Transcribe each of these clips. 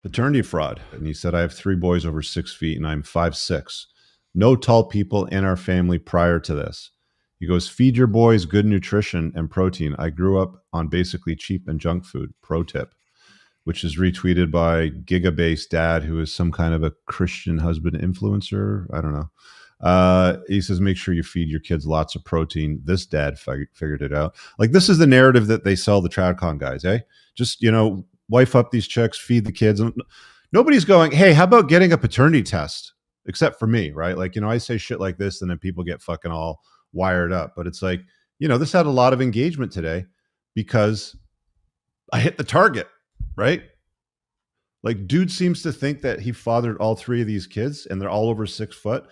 paternity fraud. And he said, I have 3 boys over 6 feet and I'm 5'6". No tall people in our family prior to this. He goes, feed your boys good nutrition and protein. I grew up on basically cheap and junk food. Pro tip, which is retweeted by Gigabase Dad, who is some kind of a Christian husband influencer. I don't know. He says, make sure you feed your kids lots of protein. This dad figured it out. Like, this is the narrative that they sell the TradCon guys, eh? Just, wife up these chicks, feed the kids. Nobody's going, hey, how about getting a paternity test? Except for me, right? Like, I say shit like this and then people get fucking all wired up. But it's like, this had a lot of engagement today because I hit the target, right? Like, dude seems to think that he fathered all 3 of these kids and they're all over 6 foot.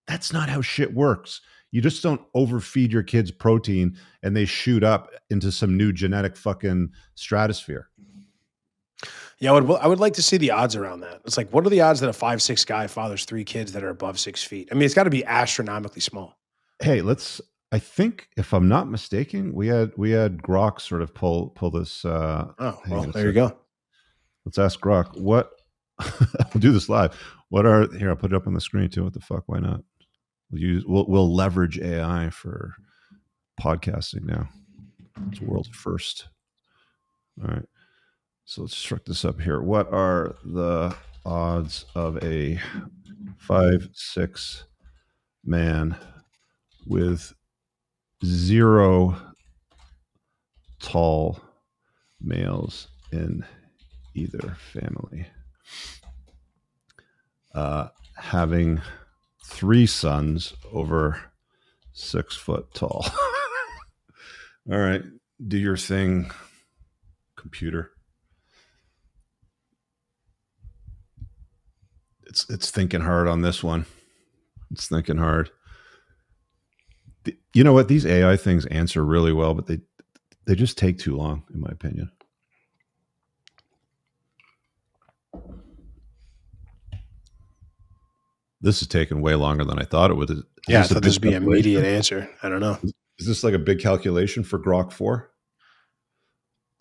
That's not how shit works. You just don't overfeed your kids protein and they shoot up into some new genetic fucking stratosphere. Yeah, I would like to see the odds around that. It's like, what are the odds that a 5'6" guy fathers 3 kids that are above 6 feet? I mean, it's got to be astronomically small. Hey, I think, if I'm not mistaken, we had Grok sort of pull this. Well, there you go. Let's ask Grok. What? I'll do this live. Here? I'll put it up on the screen too. What the fuck? Why not? We'll leverage AI for podcasting now. It's world first. All right. So let's struck this up here. What are the odds of a 5'6" man with 0 tall males in either family having 3 sons over 6 foot tall? All right, do your thing, computer. It's thinking hard on this one. It's thinking hard. You know what? These AI things answer really well, but they just take too long, in my opinion. This is taking way longer than I thought it would. I thought this would be an immediate answer. I don't know. Is this like a big calculation for Grok 4?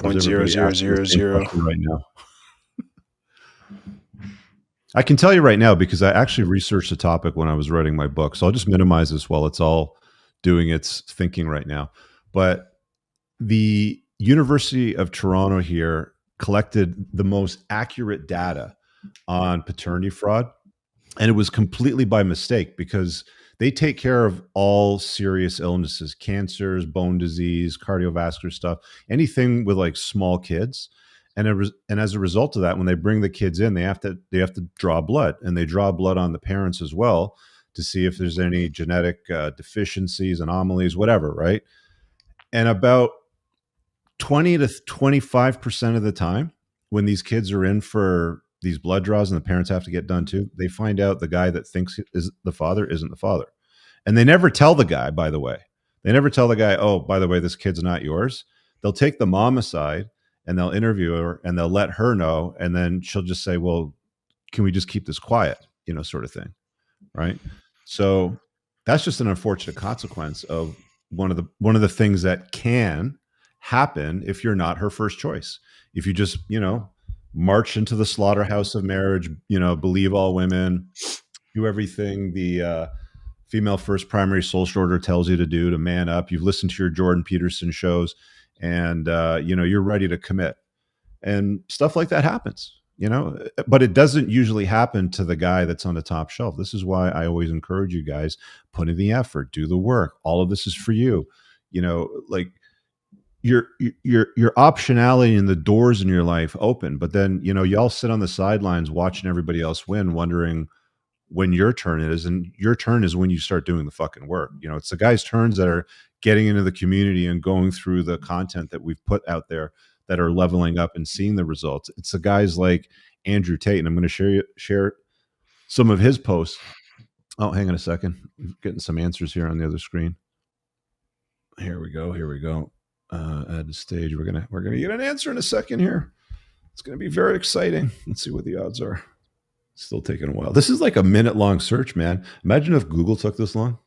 0.0000 right now? I can tell you right now because I actually researched the topic when I was writing my book. So I'll just minimize this while it's all doing its thinking right now. But the University of Toronto here collected the most accurate data on paternity fraud. And it was completely by mistake because they take care of all serious illnesses, cancers, bone disease, cardiovascular stuff, anything with like small kids. And as a result of that, when they bring the kids in, they have to draw blood, and they draw blood on the parents as well to see if there's any genetic deficiencies, anomalies, whatever, right? And about 20 to 25% of the time, when these kids are in for these blood draws and the parents have to get done too, they find out the guy that thinks is the father isn't the father. And they never tell the guy, by the way. They never tell the guy, oh, by the way, this kid's not yours. They'll take the mom aside and they'll interview her and they'll let her know. And then she'll just say, well, can we just keep this quiet, sort of thing. Right. So that's just an unfortunate consequence of one of the things that can happen if you're not her first choice. If you just, march into the slaughterhouse of marriage, believe all women, do everything the female first primary social order tells you to do, to man up. You've listened to your Jordan Peterson shows and, you're ready to commit, and stuff like that happens, but it doesn't usually happen to the guy that's on the top shelf. This is why I always encourage you guys, put in the effort, do the work. All of this is for you, like your optionality and the doors in your life open, but then, y'all sit on the sidelines watching everybody else win, wondering when your turn is, and your turn is when you start doing the fucking work. It's the guys' turns that are getting into the community and going through the content that we've put out there that are leveling up and seeing the results. It's the guys like Andrew Tate, and I'm going to share some of his posts. Oh, hang on a second. I'm getting some answers here on the other screen. Here we go. Add to stage. We're gonna get an answer in a second here. It's gonna be very exciting. Let's see what the odds are. Still taking a while. This is like a minute-long search, man. Imagine if Google took this long.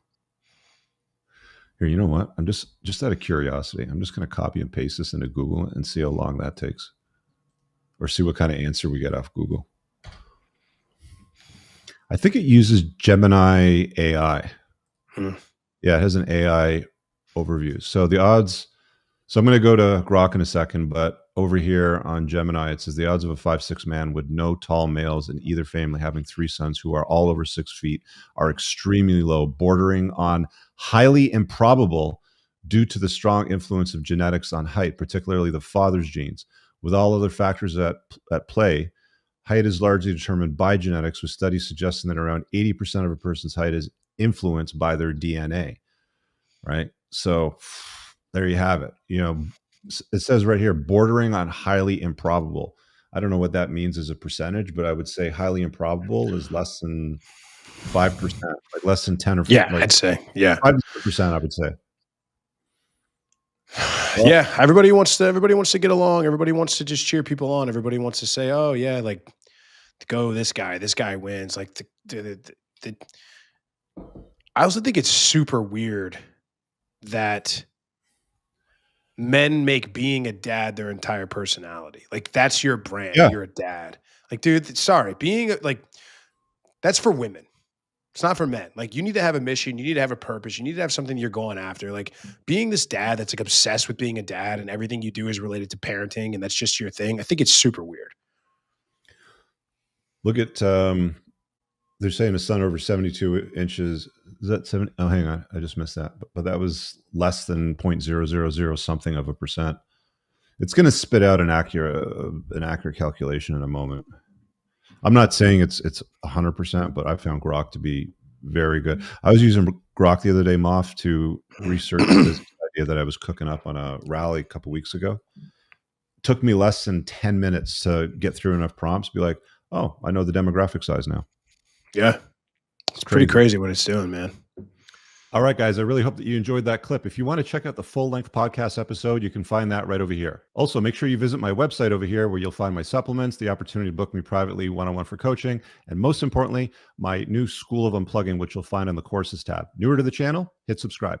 Here, you know what? I'm just out of curiosity, I'm just gonna copy and paste this into Google and see how long that takes. or see what kind of answer we get off Google. I think it uses Gemini AI. Yeah, it has an AI overview. So the odds, so I'm going to go to Grok in a second, but over here on Gemini, it says the odds of a 5'6" man with no tall males in either family having 3 sons who are all over 6 feet are extremely low, bordering on highly improbable due to the strong influence of genetics on height, particularly the father's genes. With all other factors at play, height is largely determined by genetics, with studies suggesting that around 80% of a person's height is influenced by their DNA, right? So there you have it. You know, it says right here, bordering on highly improbable. I don't know what that means as a percentage, but I would say highly improbable is less than 5%, like less than 10 or Yeah, like I'd say. Yeah. 5 to 10%, I would say. Well, yeah, everybody wants to get along. Everybody wants to just cheer people on. Everybody wants to say, "Oh yeah, like go this guy wins." Like I also think it's super weird that men make being a dad their entire personality. Like that's your brand. Yeah. You're a dad. Like, dude, sorry, being like that's for women. It's not for men. Like, you need to have a mission. You need to have a purpose. You need to have something you're going after. Like, being this dad that's like obsessed with being a dad and everything you do is related to parenting and that's just your thing. I think it's super weird. Look at, they're saying a son over 72 inches. Is that 70? Oh, hang on. I just missed that. But that was less than 0.000 something of a percent. It's going to spit out an accurate calculation in a moment. I'm not saying it's 100%, but I found Grok to be very good. I was using Grok the other day, Moff, to research this idea that I was cooking up on a rally a couple weeks ago. It took me less than 10 minutes to get through enough prompts to be like, oh, I know the demographic size now. Yeah. It's pretty crazy what it's doing, man. All right, guys, I really hope that you enjoyed that clip. If you want to check out the full-length podcast episode, you can find that right over here. Also, make sure you visit my website over here where you'll find my supplements, the opportunity to book me privately one-on-one for coaching, and most importantly, my new School of Unplugging, which you'll find on the Courses tab. Newer to the channel, hit subscribe.